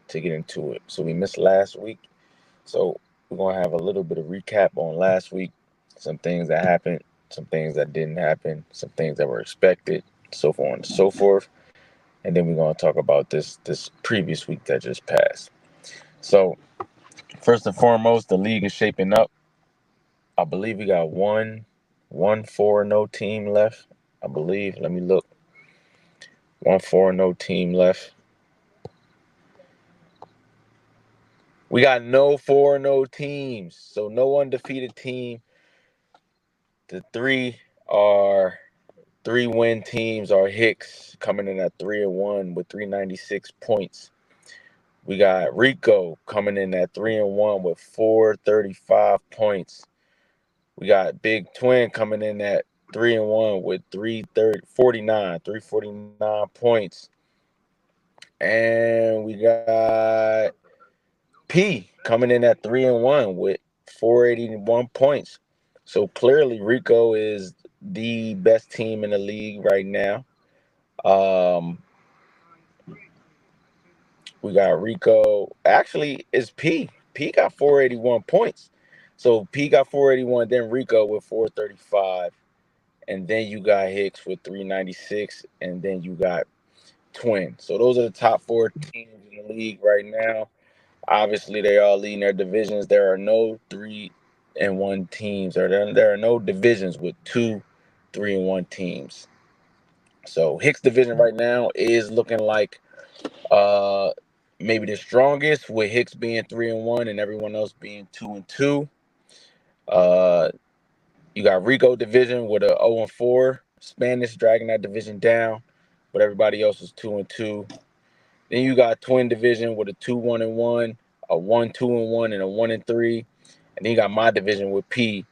to get into it. So we missed last week. So we're gonna have a little bit of recap on last week, some things that happened, some things that didn't happen, some things that were expected, so on and so forth. And then we're gonna talk about this previous week that just passed. So first and foremost, the league is shaping up. I believe we got one 4-0 team left. I believe. Let me look. One 4-0 team left. We got no 4-0 teams, so no undefeated team. The are 3-win teams are Hicks coming in at 3-1 with 396 points. We got Rico coming in at 3-1 with 435 points. We got Big Twin coming in at 3-1 with 349 points. And we got P coming in at 3-1 with 481 points. So clearly Rico is the best team in the league right now. Um, we got Rico. Actually, it's P. P got 481 points. So P got 481, then Rico with 435, and then you got Hicks with 396, and then you got Twin. So those are the top four teams in the league right now. Obviously, they all leading their divisions. There are no 3-1 teams, or there are no divisions with 2 3-1 teams. So Hicks division right now is looking like uh maybe the strongest, with Hicks being 3-1 and everyone else being 2-2. Uh, you got Rico division with a 0-4. Spanish dragging that division down, but everybody else is 2-2. Then you got Twin division with a 2-1-1, a 1-2-1, and a 1-3. And then you got my division with P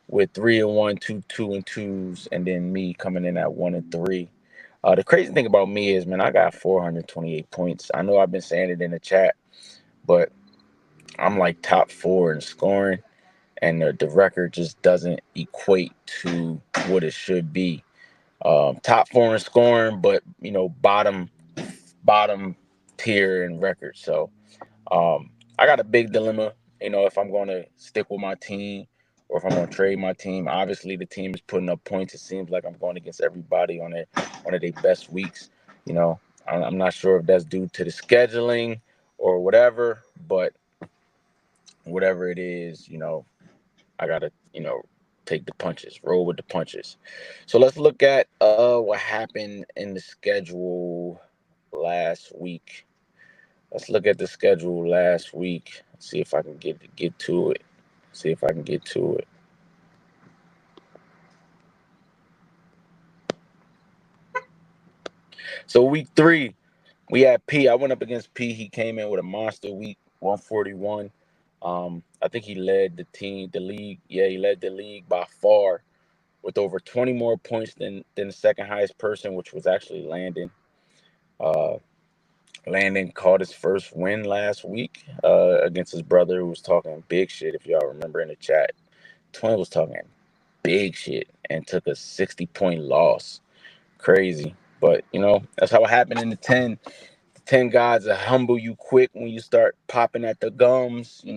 with 3-1, 2-2-2s, and then me coming in at 1-3. The crazy thing about me is, man, I got 428 points. I know I've been saying it in the chat, but I'm like top four in scoring, and the record just doesn't equate to what it should be. Top four in scoring, but bottom tier in record. So I got a big dilemma. If I'm going to stick with my team or if I'm going to trade my team. Obviously, the team is putting up points. It seems like I'm going against everybody on one of their best weeks. You know, I'm not sure if that's due to the scheduling or whatever, but whatever it is, I gotta, take the punches, roll with the punches. So let's look at what happened in the schedule last week. Let's look at the schedule last week. See if I can get to it. See if I can get to it. So week 3, we had P. I went up against P. He came in with a monster week, 141. I think he led the league. Yeah, he led the league by far with over 20 more points than the second highest person, which was actually Landon. Uh, Landon caught his first win last week against his brother, who was talking big shit. If y'all remember in the chat, Twin was talking big shit and took a 60-point loss. Crazy. But, that's how it happened in the 10. The 10 guys will humble you quick when you start popping at the gums. You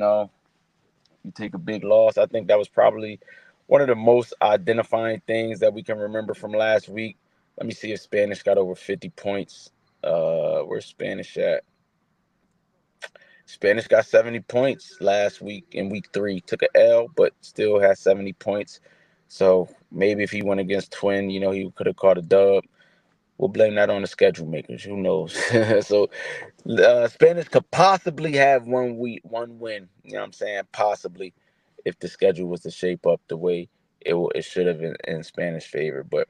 take a big loss. I think that was probably one of the most identifying things that we can remember from last week. Let me see if Spanish got over 50 points. Where's Spanish at? Spanish got 70 points last week in week 3. Took a L, but still has 70 points. So maybe if he went against Twin, he could have caught a dub. We'll blame that on the schedule makers. Who knows? So Spanish could possibly have one win. You know what I'm saying? Possibly, if the schedule was to shape up the way it should have in Spanish favor. But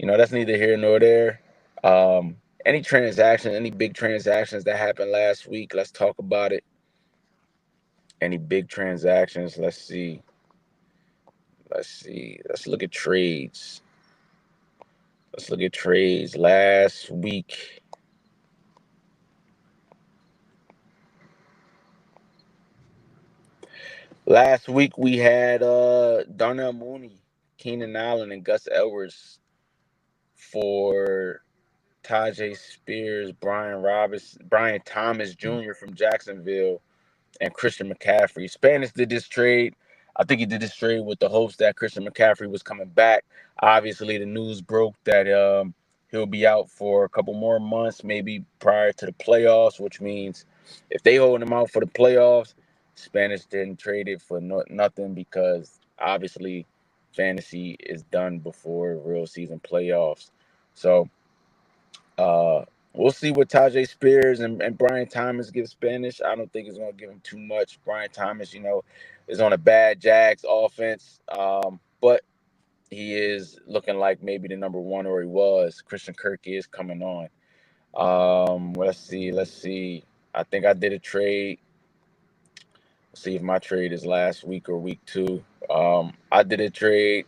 that's neither here nor there. Um, any big transactions that happened last week? Let's talk about it. Any big transactions? Let's see. Let's see. Let's look at trades. Let's look at trades last week. Last week we had Darnell Mooney, Keenan Allen, and Gus Edwards for Tajay Spears, Brian Thomas Jr. from Jacksonville, and Christian McCaffrey. Spanish did this trade. I think he did this trade with the hopes that Christian McCaffrey was coming back. Obviously, the news broke that he'll be out for a couple more months, maybe prior to the playoffs, which means if they hold him out for the playoffs, Spanish didn't trade it for nothing because obviously fantasy is done before real season playoffs. So uh, we'll see what Tajay Spears and Brian Thomas give Spanish. I don't think it's going to give him too much. Brian Thomas, is on a bad Jags offense, but he is looking like maybe the number one, or he was. Christian Kirk is coming on. Let's see. Let's see. I think I did a trade. Let's see if my trade is last week or week two. I did a trade.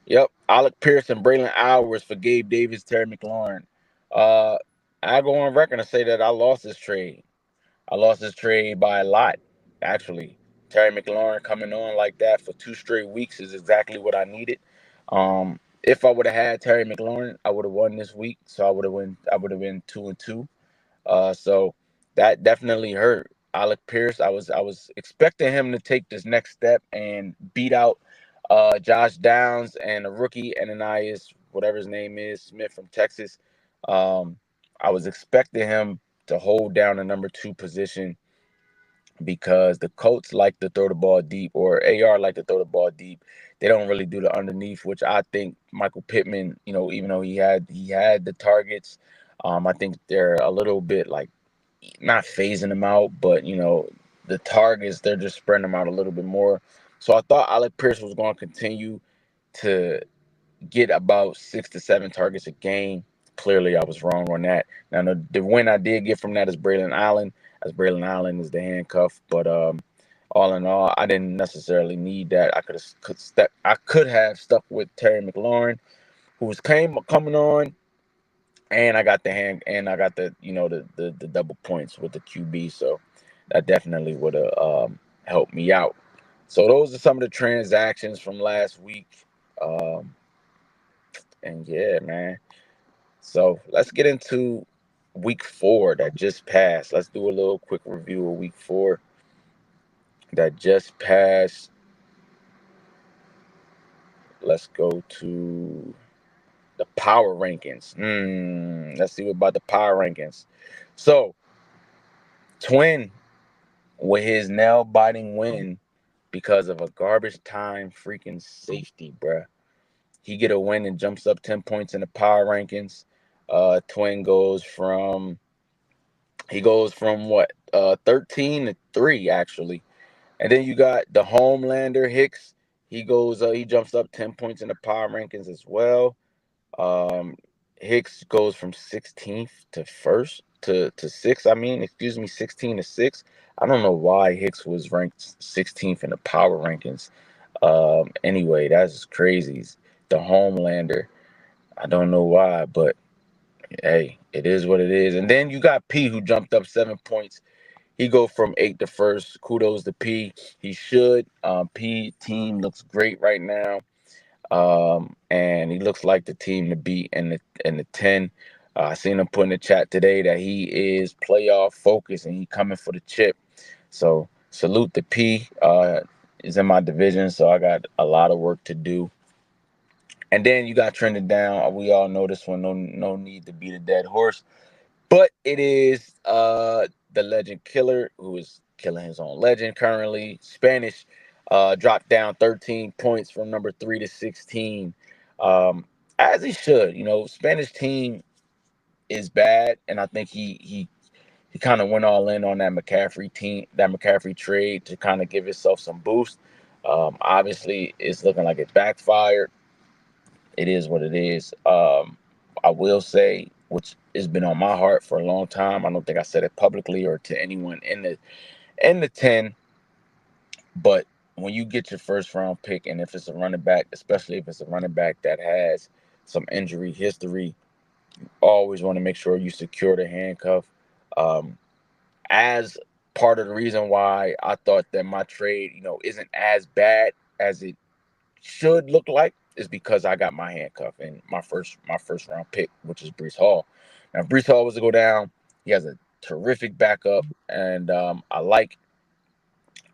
Yep, Alec Pierce and Braylon Hours for Gabe Davis, Terry McLaurin. Uh, I go on record and say that I lost this trade. I lost this trade by a lot, actually. Terry McLaurin coming on like that for 2 straight weeks is exactly what I needed. If I would have had Terry McLaurin, I would have won this week. So I would have been 2-2. So that definitely hurt. Alec Pierce, I was expecting him to take this next step and beat out Josh Downs and a rookie Ananias, whatever his name is, Smith from Texas. Um, I was expecting him to hold down the number two position because the Colts like to throw the ball deep, or AR like to throw the ball deep. They don't really do the underneath, which I think Michael Pittman, even though he had the targets, I think they're a little bit like not phasing them out, but the targets they're just spreading them out a little bit more. So I thought Alec Pierce was going to continue to get about 6 to 7 targets a game. Clearly, I was wrong on that. Now, the win I did get from that is Braylon Allen, as Braylon Allen is the handcuff. But all in all, I didn't necessarily need that. I could have stuck with Terry McLaurin, who was coming on, and I got the double points with the QB. So that definitely would have helped me out. So those are some of the transactions from last week. Um, and yeah, man. So let's get into week 4 that just passed. Let's do a little quick review of week 4 that just passed. Let's go to the power rankings. Let's see what about the power rankings. So Twin with his nail biting win because of a garbage time freaking safety, bruh. He get a win and jumps up 10 points in the power rankings. Twin goes from what 13-3 actually. And then you got the Homelander Hicks. He jumps up 10 points in the power rankings as well. Um, Hicks goes from 16th to first to 6. I mean, excuse me, 16 to 6. I don't know why Hicks was ranked 16th in the power rankings. Anyway, that's crazy. The Homelander. I don't know why, but hey, it is what it is. And then you got P, who jumped up 7 points. He go from 8 to first. Kudos to P. He should. P team looks great right now. And he looks like the team to beat in the 10. I seen him put in the chat today that he is playoff focused and he coming for the chip. So salute to P. Is in my division, so I got a lot of work to do. And then you got trending down. We all know this one. No need to beat a dead horse. But it is the Legend Killer, who is killing his own legend currently. Spanish dropped down 13 points from number 3 to 16. As he should. Spanish team is bad, and I think he kind of went all in on that McCaffrey trade to kind of give himself some boost. Obviously, it's looking like it backfired. It is what it is. I will say, which has been on my heart for a long time. I don't think I said it publicly or to anyone in the 10. But when you get your first round pick, and if it's a running back, especially if it's a running back that has some injury history, always want to make sure you secure the handcuff. Um, as part of the reason why I thought that my trade, isn't as bad as it should look like. is because I got my handcuff and my first round pick, which is Brees Hall. Now, if Brees Hall was to go down, he has a terrific backup, and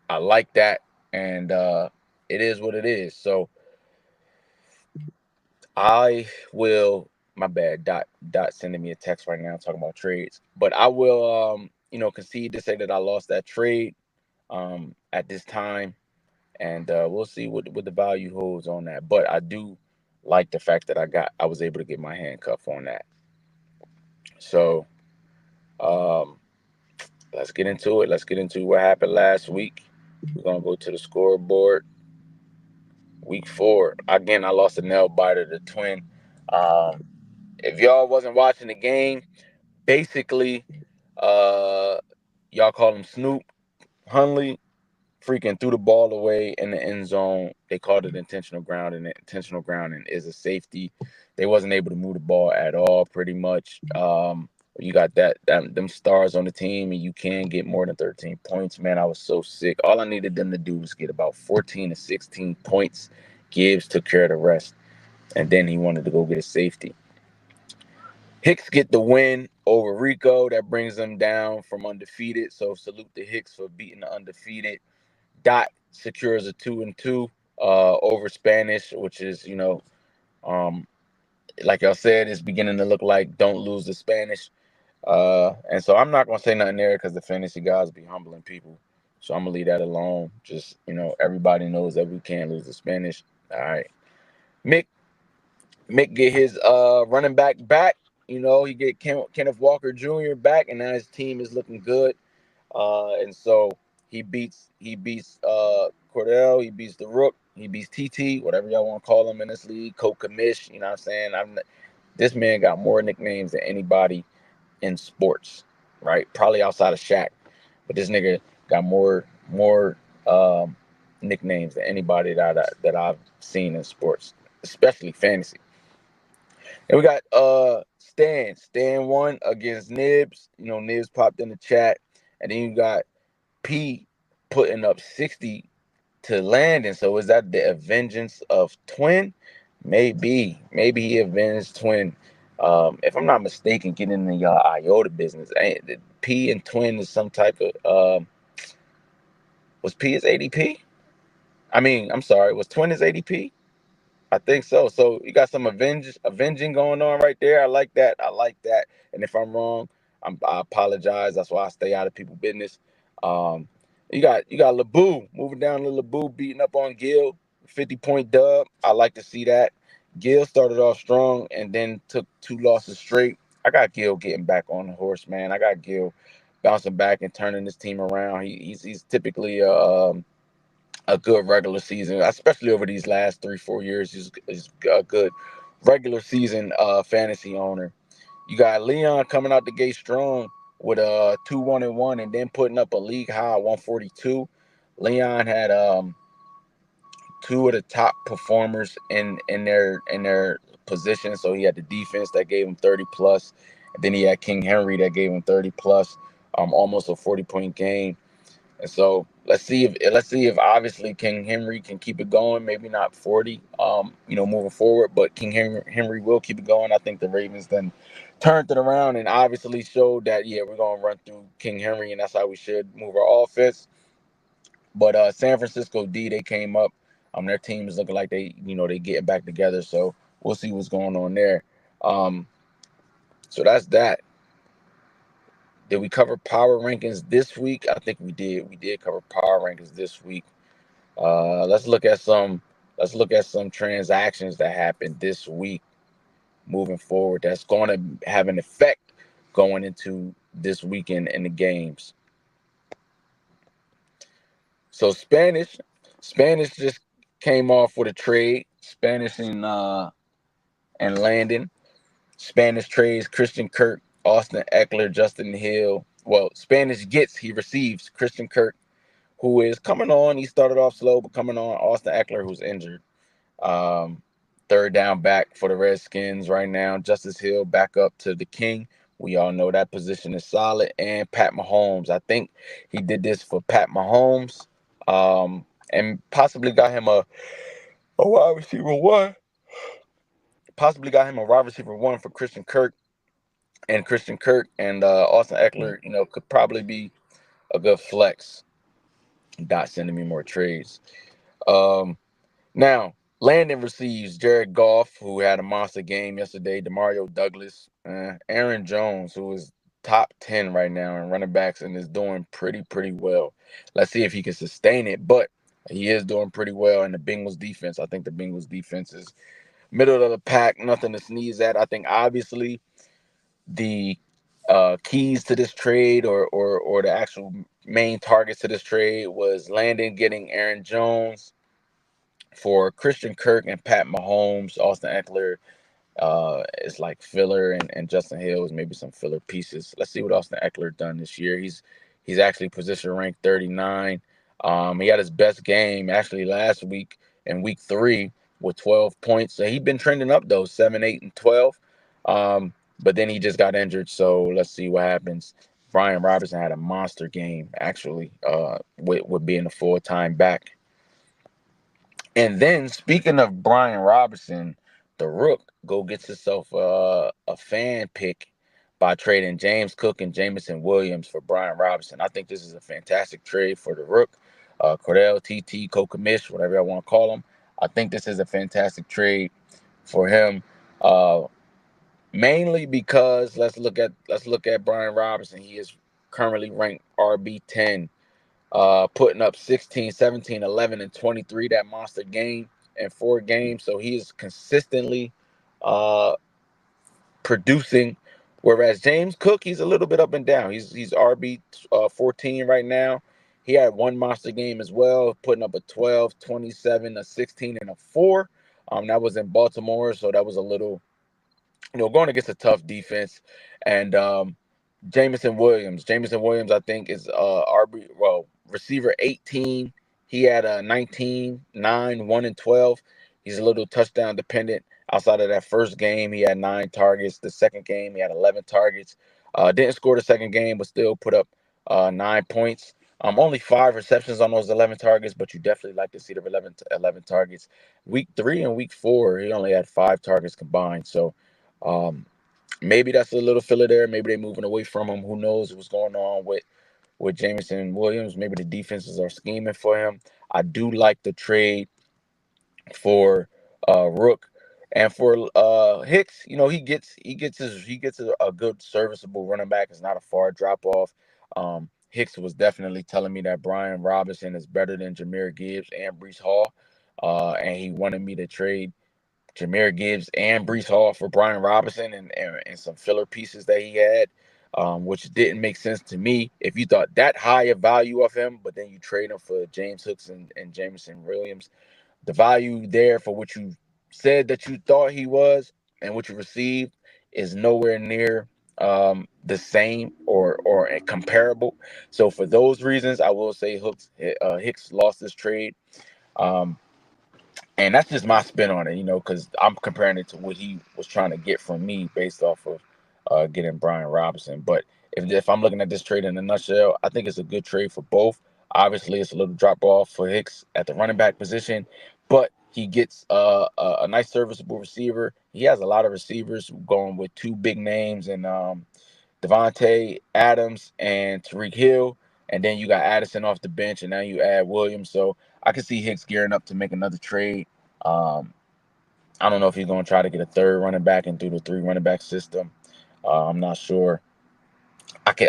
I like that, and it is what it is. So I will. My bad. Dot sending me a text right now talking about trades, but I will concede to say that I lost that trade at this time, and we'll see what the value holds on that. But I do like the fact that I was able to get my handcuff on that. So um, let's get into it. Let's get into what happened last week. We're gonna go to the scoreboard. Week 4 again. I lost a nail biter, the twin. Um, if y'all wasn't watching the game, basically, uh, y'all call him Snoop Hunley freaking threw the ball away in the end zone. They called it intentional grounding. Intentional grounding is a safety. They wasn't able to move the ball at all, pretty much. You got them stars on the team, and you can get more than 13 points. Man, I was so sick. All I needed them to do was get about 14 to 16 points. Gibbs took care of the rest, and then he wanted to go get a safety. Hicks get the win over Rico. That brings them down from undefeated. So salute to Hicks for beating the undefeated. Dot secures a 2-2 over Spanish, which is, um, like y'all said, it's beginning to look like don't lose the Spanish. And so I'm not gonna say nothing there because the fantasy guys be humbling people. So I'm gonna leave that alone. Just everybody knows that we can't lose the Spanish. All right, Mick. Mick get his running back. He get Kenneth Walker Jr. back, and now his team is looking good. And so he beats Cordell, he beats the Rook, he beats TT, whatever y'all want to call him in this league, Coke Kamish. You know what I'm saying? This man got more nicknames than anybody in sports, right? Probably outside of Shaq, but this nigga got more um, nicknames than anybody that I've seen in sports, especially fantasy. And we got Stan. Stan won against Nibs. Nibs popped in the chat. And then you got P putting up 60 to Landon. So is that the vengeance of Twin? Maybe. Maybe he avenged Twin. If I'm not mistaken, getting in the IOTA business. P and Twin is some type of was P his ADP? I mean, I'm sorry, was Twin his ADP? I think so. So you got some avenging going on right there. I like that. I like that. And if I'm wrong, I apologize. That's why I stay out of people's business. Um, you got LeBou moving down to LeBou beating up on Gil, 50-point dub. I like to see that. Gil started off strong and then took 2 losses straight. I got Gil getting back on the horse, man. I got Gil bouncing back and turning this team around. He's typically a good regular season, especially over these last 3-4 years. He's a good regular season fantasy owner. You got Leon coming out the gate strong with a 2-1-1 and then putting up a league high 142. Leon had two of the top performers in their position. So he had the defense that gave him 30 plus, and then he had King Henry that gave him 30 plus, almost a 40-point game. And so let's see if obviously King Henry can keep it going. Maybe not 40, moving forward, but King Henry will keep it going. I think the Ravens then turned it around and obviously showed that we're gonna run through King Henry, and that's how we should move our offense. But San Francisco D, they came up. Their team is looking like they getting back together. So we'll see what's going on there. Um, so that's that. Did we cover power rankings this week? I think we did. We did cover power rankings this week. Let's look at some. Let's look at some transactions that happened this week moving forward. That's going to have an effect going into this weekend in the games. So Spanish just came off with a trade. Spanish and Landon. Spanish trades Christian Kirk, Austin Eckler, Justin Hill. Well, Spanish he receives Christian Kirk, who is coming on. He started off slow, but coming on. Austin Eckler, who's injured. Um, Third down back for the Redskins right now. Justice Hill back up to the King. We all know that position is solid. And Pat Mahomes. I think he did this for Pat Mahomes, and possibly got him a wide receiver one. possibly got him a wide receiver one for Christian Kirk, and Austin Eckler, could probably be a good flex. Not sending me more trades. Um, Now, Landon receives Jared Goff, who had a monster game yesterday, Demario Douglas, Aaron Jones, who is top 10 right now in running backs and is doing pretty well. Let's see if he can sustain it, but he is doing pretty well. And the Bengals defense, I think the Bengals defense is middle of the pack, nothing to sneeze at. I think obviously the keys to this trade or the actual main targets to this trade was Landon getting Aaron Jones for Christian Kirk and Pat Mahomes. Austin Eckler is like filler, and Justin Hill is maybe some filler pieces. Let's see what Austin Eckler done this year. He's actually position ranked 39. He had his best game actually last week in week 3 with 12 points. So he's been trending up though, 7, 8, and 12. But then he just got injured. So let's see what happens. Brian Robinson had a monster game actually, with being a full-time back. And then, speaking of Brian Robinson, the Rook go gets himself a fan pick by trading James Cook and Jamison Williams for Brian Robinson. I think this is a fantastic trade for the Rook, Cordell, TT, Kokamish, whatever I want to call him. I think this is a fantastic trade for him, uh, mainly because let's look at Brian Robinson. He is currently ranked RB10, putting up 16, 17, 11, and 23 that monster game in 4 games. So he is consistently uh, producing. Whereas James Cook, he's a little bit up and down. He's RB 14 right now. He had one monster game as well, putting up a 12, 27, a 16, and a 4. That was in Baltimore, so that was a little, going against a tough defense. And Jamison Williams. Jamison Williams, I think, is receiver 18. He had a 19, 9, 1, and 12. He's a little touchdown dependent. Outside of that first game, he had 9 targets. The second game, he had 11 targets. Didn't score the second game, but still put up 9 points. Only 5 receptions on those 11 targets, but you definitely like to see the 11 targets. Week 3 and week 4, he only had 5 targets combined. So, maybe that's a little filler there. Maybe they're moving away from him. Who knows what's going on with Jameson Williams? Maybe the defenses are scheming for him. I do like the trade for Rook and for Hicks. He gets a good serviceable running back. It's not a far drop off. Hicks was definitely telling me that Brian Robinson is better than Jahmyr Gibbs and Breece Hall, and he wanted me to trade Jahmyr Gibbs and Breece Hall for Brian Robinson and some filler pieces that he had, which didn't make sense to me. If you thought that high a value of him, but then you trade him for James Hooks and Jameson Williams, the value there for what you said that you thought he was and what you received is nowhere near the same or comparable. So for those reasons, I will say Hicks lost this trade. Um, and that's just my spin on it, because I'm comparing it to what he was trying to get from me based off of getting Brian Robinson. But if I'm looking at this trade in a nutshell, I think it's a good trade for both. Obviously, it's a little drop off for Hicks at the running back position, but he gets a nice serviceable receiver. He has a lot of receivers going with 2 big names, and Devontae Adams and Tariq Hill. And then you got Addison off the bench, and now you add Williams. So I can see Hicks gearing up to make another trade. Um, I don't know if he's going to try to get a third running back and do the 3 running back system. I'm not sure.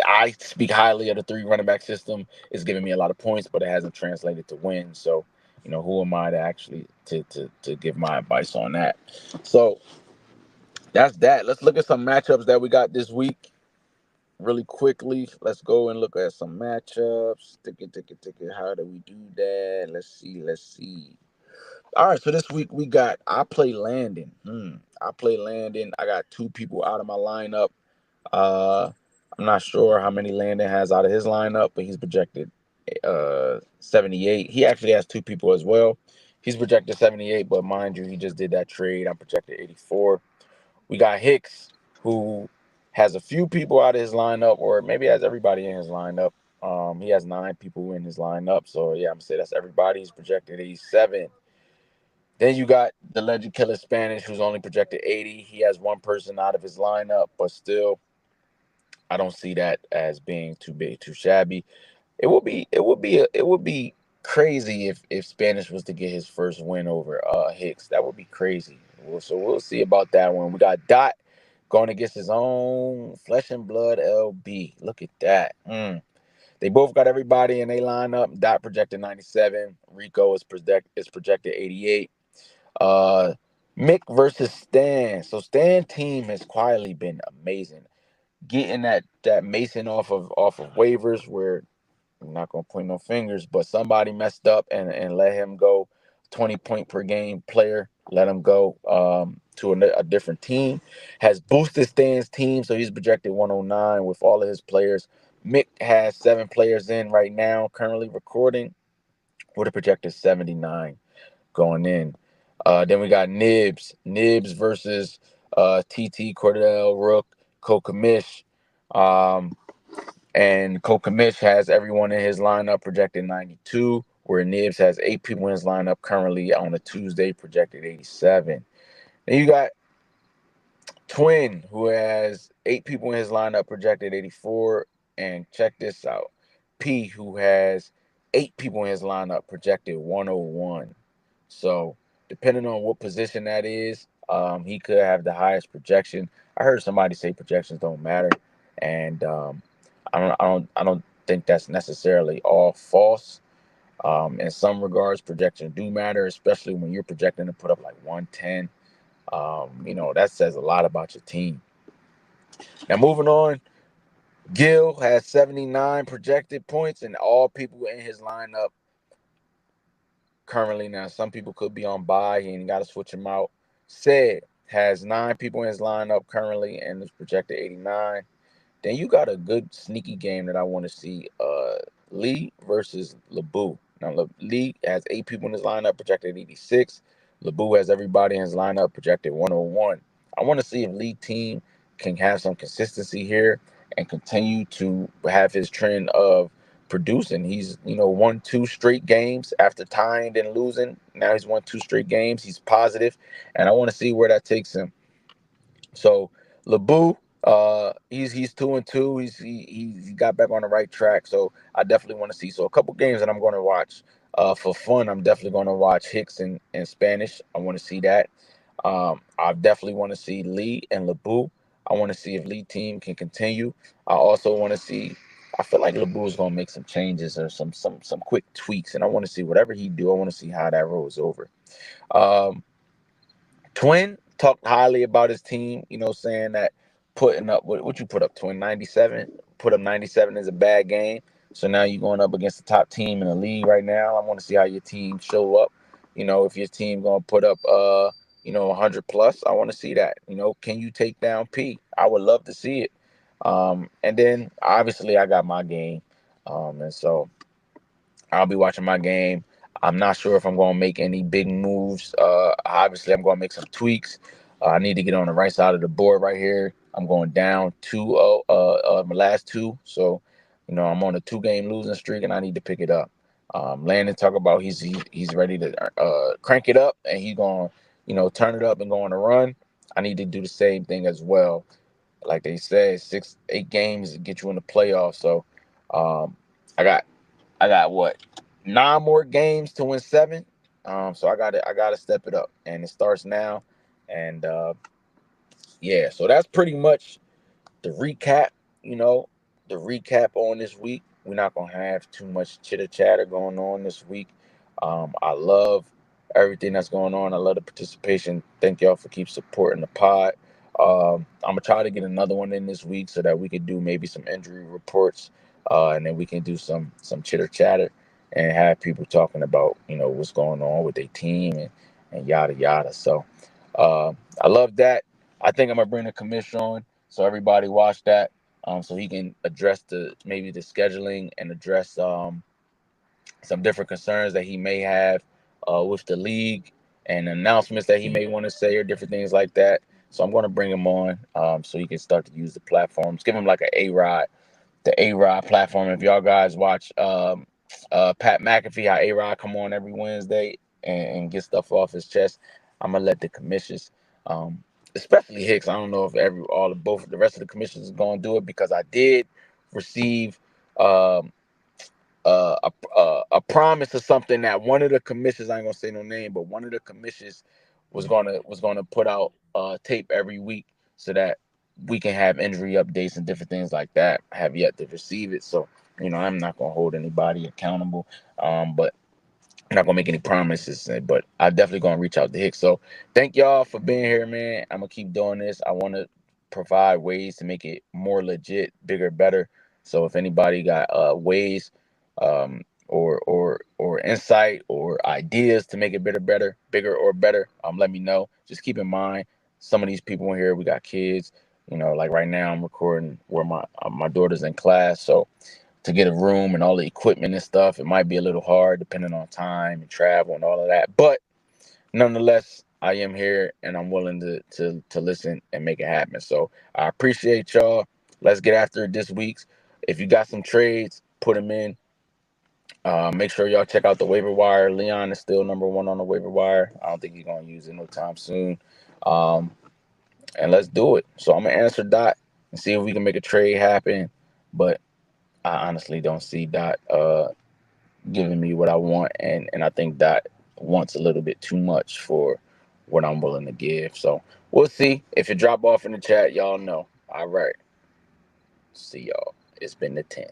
I speak highly of the 3 running back system. It's giving me a lot of points, but it hasn't translated to wins. So, who am I to actually to give my advice on that? So that's that. Let's look at some matchups that we got this week really quickly. Let's go and look at some matchups. Ticket. How do we do that? Let's see. All right, so this week we got I play Landon. I play Landon. I got 2 people out of my lineup. Uh, I'm not sure how many Landon has out of his lineup, but he's projected 78. He actually has 2 people as well. He's projected 78, but mind you, he just did that trade. I'm projected 84. We got Hicks, who has a few people out of his lineup, or maybe has everybody in his lineup. He has 9 people in his lineup. So yeah, I'm gonna say that's everybody. He's projected 87. Then you got the legend Killer Spanish, who's only projected 80. He has one person out of his lineup, but still, I don't see that as being too big, too shabby. It would be crazy if Spanish was to get his first win over Hicks. That would be crazy. So we'll see about that one. We got Dot going against his own flesh and blood LB. Look at that. They both got everybody in their lineup. Dot projected 97. Rico is projected 88. Uh, Mick versus Stan. So Stan team has quietly been amazing. Getting that Mason off of waivers, where I'm not gonna point no fingers, but somebody messed up and let him go. 20-point per game player, let him go to a different team. Has boosted Stan's team, so he's projected 109 with all of his players. Mick has 7 players in right now, currently recording, with a projected 79 going in. Then we got Nibs versus TT Cordell Rook, Kokamish. Um, and Kokamish has everyone in his lineup projected 92, where Nibs has 8 people in his lineup currently on a Tuesday projected 87. Then you got Twin, who has 8 people in his lineup projected 84. And check this out, P, who has 8 people in his lineup projected 101. So depending on what position that is, he could have the highest projection. I heard somebody say projections don't matter, and I don't think that's necessarily all false. In some regards, projections do matter, especially when you're projecting to put up like 110. That says a lot about your team. Now, moving on, Gil has 79 projected points, and all people in his lineup currently. Now, some people could be on bye. He ain't got to switch him out. Said has 9 people in his lineup currently and is projected 89. Then you got a good sneaky game that I want to see. Lee versus Lebu. Now Lee has 8 people in his lineup projected 86. Lebu has everybody in his lineup projected 101. I want to see if Lee team can have some consistency here and continue to have his trend of producing. He's won 2 straight games after tying and losing. Now he's won 2 straight games. He's positive, and I want to see where that takes him. So Lebu, he's 2-2. He got back on the right track. So I definitely want to see. So a couple games that I'm going to watch. For fun, I'm definitely going to watch Hicks and Spanish. I want to see that. I definitely want to see Lee and Lebu. I want to see if Lee team can continue. I also want to see. I feel like Lebu is going to make some changes or some quick tweaks, and I want to see whatever he do. I want to see how that rolls over. Um, Twin talked highly about his team, saying that putting up what you put up, Twin 97. Put up 97 is a bad game. So now you're going up against the top team in the league right now. I want to see how your team show up. If your team gonna put up 100 plus, I want to see that. Can you take down P? I would love to see it. And then obviously I got my game. And so I'll be watching my game. I'm not sure if I'm going to make any big moves. Obviously, I'm going to make some tweaks. I need to get on the right side of the board right here. I'm going down 2-0, my last two. So, I'm on a 2-game losing streak, and I need to pick it up. Landon talk about he's ready to crank it up, and he's going to, turn it up and go on a run. I need to do the same thing as well. Like they said, 8 games to get you in the playoffs. So, um, I got I got what 9 more games to win 7. So I got to step it up, and it starts now. And yeah, so that's pretty much the recap. You know, the recap on this week. We're not gonna have too much chitter chatter going on this week. I love everything that's going on. I love the participation. Thank y'all for keep supporting the pod. I'm gonna try to get another one in this week so that we can do maybe some injury reports, and then we can do some chitter chatter and have people talking about what's going on with their team and yada yada. So I love that. I think I'm gonna bring the commission on so everybody watch that, so he can address maybe the scheduling and address some different concerns that he may have with the league and announcements that he may want to say or different things like that. So I'm going to bring him on so he can start to use the platforms. Give him like the A Rod platform. If y'all guys watch Pat McAfee, how A Rod come on every Wednesday. and get stuff off his chest, I'm gonna let the commissioners, especially Hicks. I don't know if both the rest of the commissioners is gonna do it, because I did receive um, a promise of something that one of the commissioners, I ain't gonna say no name, but one of the commissioners was gonna put out tape every week so that we can have injury updates and different things like that. I have yet to receive it, so I'm not gonna hold anybody accountable. But I'm not gonna make any promises, but I definitely gonna reach out to Hicks. So thank y'all for being here, man. I'm gonna keep doing this. I want to provide ways to make it more legit, bigger, better. So if anybody got ways, or insight or ideas to make it bigger or better, let me know. Just keep in mind, some of these people in here, we got kids. Like right now, I'm recording where my daughter's in class, so to get a room and all the equipment and stuff, it might be a little hard depending on time and travel and all of that. But nonetheless, I am here and I'm willing to listen and make it happen. So I appreciate y'all. Let's get after it this week. If you got some trades, put them in. Make sure y'all check out the waiver wire. Leon is still number one on the waiver wire. I don't think he's gonna use it no time soon. Um, and let's do it. So I'm gonna answer Dot and see if we can make a trade happen. But I honestly don't see Dot giving me what I want, and I think Dot wants a little bit too much for what I'm willing to give. So we'll see. If it drop off in the chat, y'all know. All right. See y'all. It's been the 10th.